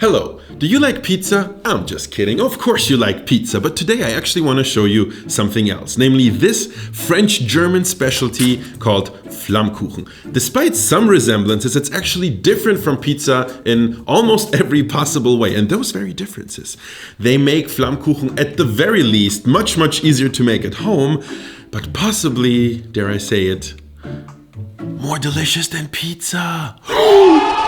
Hello, do you like pizza? I'm just kidding, of course you like pizza, but today I actually want to show you something else, namely this French-German specialty called Flammkuchen. Despite some resemblances, it's actually different from pizza in almost every possible way, and those very differences. They make Flammkuchen at the very least much easier to make at home, but possibly, dare I say it, more delicious than pizza.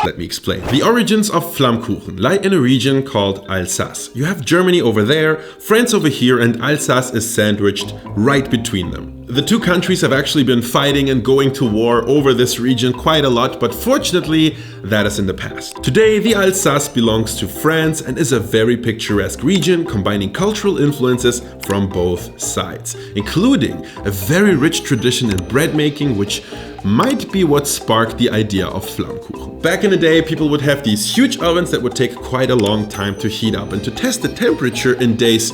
Let me explain. The origins of Flammkuchen lie in a region called Alsace. You have Germany over there, France over here, and Alsace is sandwiched right between them. The two countries have actually been fighting and going to war over this region quite a lot, but fortunately, that is in the past. Today, the Alsace belongs to France and is a very picturesque region, combining cultural influences from both sides, including a very rich tradition in bread making, which might be what sparked the idea of Flammkuchen. Back in the day, people would have these huge ovens that would take quite a long time to heat up. And to test the temperature in days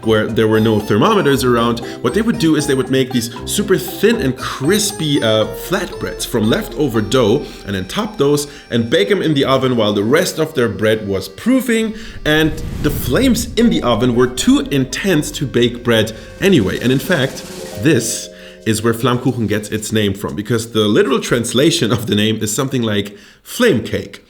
where there were no thermometers around, what they would do is they would make these super thin and crispy flatbreads from leftover dough and then top those and bake them in the oven while the rest of their bread was proofing. And the flames in the oven were too intense to bake bread anyway. And in fact, this is where Flammkuchen gets its name from, because the literal translation of the name is something like flame cake,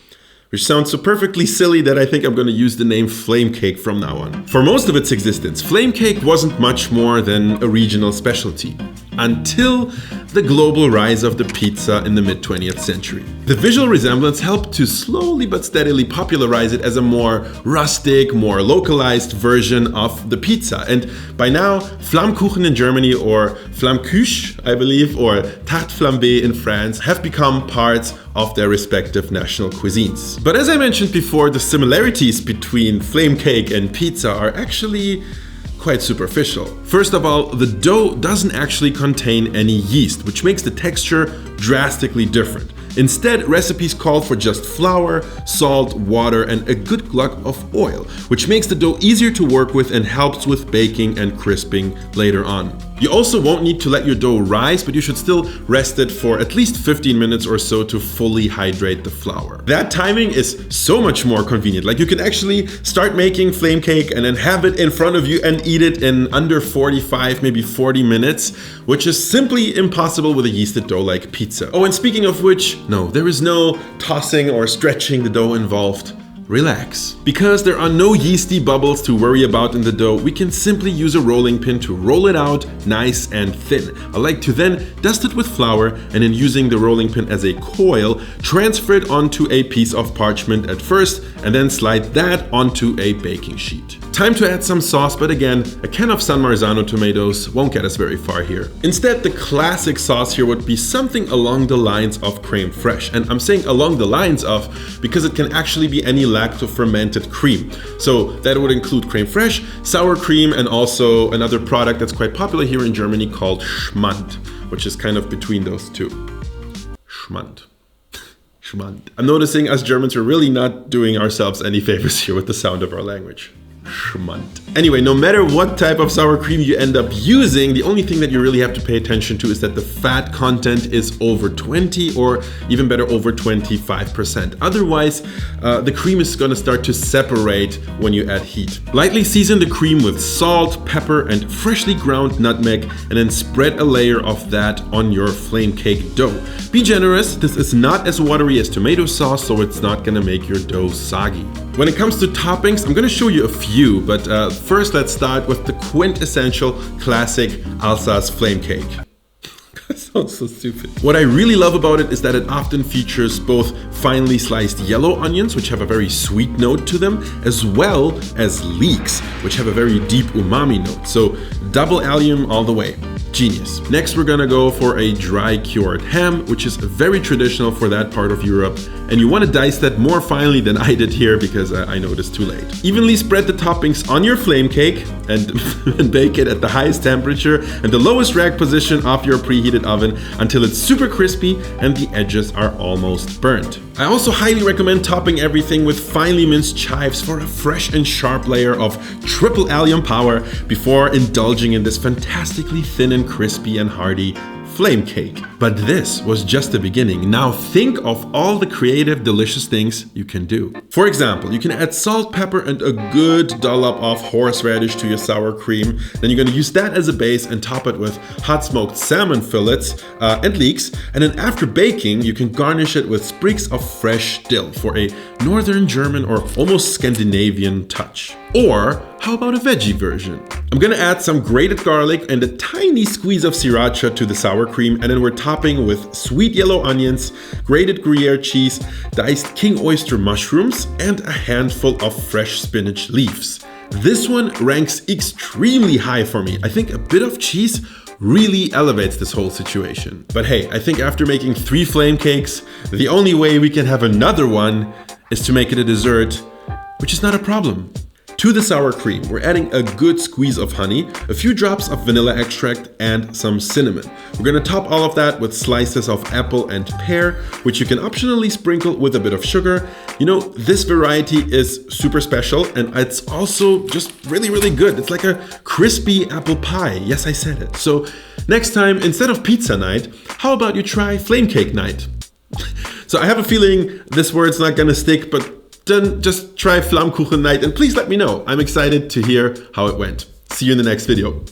which sounds so perfectly silly that I think I'm going to use the name flame cake from now on. For most of its existence, flame cake wasn't much more than a regional specialty, until the global rise of the pizza in the mid-20th century. The visual resemblance helped to slowly but steadily popularize it as a more rustic, more localized version of the pizza. And by now, Flammkuchen in Germany, or Flammkuchen, I believe, or Tarte Flambee in France, have become parts of their respective national cuisines. But as I mentioned before, the similarities between flame cake and pizza are actually quite superficial. First of all, the dough doesn't actually contain any yeast, which makes the texture drastically different. Instead, recipes call for just flour, salt, water, and a good glug of oil, which makes the dough easier to work with and helps with baking and crisping later on. You also won't need to let your dough rise, but you should still rest it for at least 15 minutes or so to fully hydrate the flour. That timing is so much more convenient. Like, you can actually start making flame cake and then have it in front of you and eat it in under 45, maybe 40 minutes, which is simply impossible with a yeasted dough like pizza. Oh, and speaking of which, no, there is no tossing or stretching the dough involved. Relax. Because there are no yeasty bubbles to worry about in the dough, we can simply use a rolling pin to roll it out nice and thin. I like to then dust it with flour and then, using the rolling pin as a coil, transfer it onto a piece of parchment at first and then slide that onto a baking sheet. Time to add some sauce, but again, a can of San Marzano tomatoes won't get us very far here. Instead, the classic sauce here would be something along the lines of creme fraiche. And I'm saying along the lines of because it can actually be any lacto-fermented cream. So that would include creme fraiche, sour cream, and also another product that's quite popular here in Germany called Schmand, which is kind of between those two. Schmand. Schmand. I'm noticing us Germans are really not doing ourselves any favors here with the sound of our language. Schmand. Anyway, no matter what type of sour cream you end up using, the only thing that you really have to pay attention to is that the fat content is over 20 or even better over 25%. Otherwise, the cream is going to start to separate when you add heat. Lightly season the cream with salt, pepper, and freshly ground nutmeg, and then spread a layer of that on your flame cake dough. Be generous. This is not as watery as tomato sauce, so it's not going to make your dough soggy. When it comes to toppings, I'm going to show you a few, but first let's start with the quintessential classic Alsace flame cake. That sounds so stupid. What I really love about it is that it often features both finely sliced yellow onions, which have a very sweet note to them, as well as leeks, which have a very deep umami note. So double allium all the way. Genius. Next, we're gonna go for a dry cured ham, which is very traditional for that part of Europe. And you want to dice that more finely than I did here because I noticed too late. Evenly spread the toppings on your flame cake and bake it at the highest temperature and the lowest rack position of your preheated oven until it's super crispy and the edges are almost burnt. I also highly recommend topping everything with finely minced chives for a fresh and sharp layer of triple allium power before indulging in this fantastically thin and crispy and hearty flame cake. But this was just the beginning. Now think of all the creative, delicious things you can do. For example, you can add salt, pepper, and a good dollop of horseradish to your sour cream. Then you're going to use that as a base and top it with hot smoked salmon fillets and leeks. And then after baking, you can garnish it with sprigs of fresh dill for a northern German or almost Scandinavian touch. Or how about a veggie version? I'm gonna add some grated garlic and a tiny squeeze of sriracha to the sour cream, and then we're topping with sweet yellow onions, grated Gruyere cheese, diced king oyster mushrooms, and a handful of fresh spinach leaves. This one ranks extremely high for me. I think a bit of cheese really elevates this whole situation. But hey, I think after making 3 flame cakes, the only way we can have another one is to make it a dessert, which is not a problem. To the sour cream, we're adding a good squeeze of honey, a few drops of vanilla extract, and some cinnamon. We're gonna top all of that with slices of apple and pear, which you can optionally sprinkle with a bit of sugar. You know, this variety is super special, and it's also just really, really good. It's like a crispy apple pie. Yes, I said it. So next time, instead of pizza night, how about you try flame cake night? So I have a feeling this word's not gonna stick, but then just try Flammkuchen night and please let me know. I'm excited to hear how it went. See you in the next video.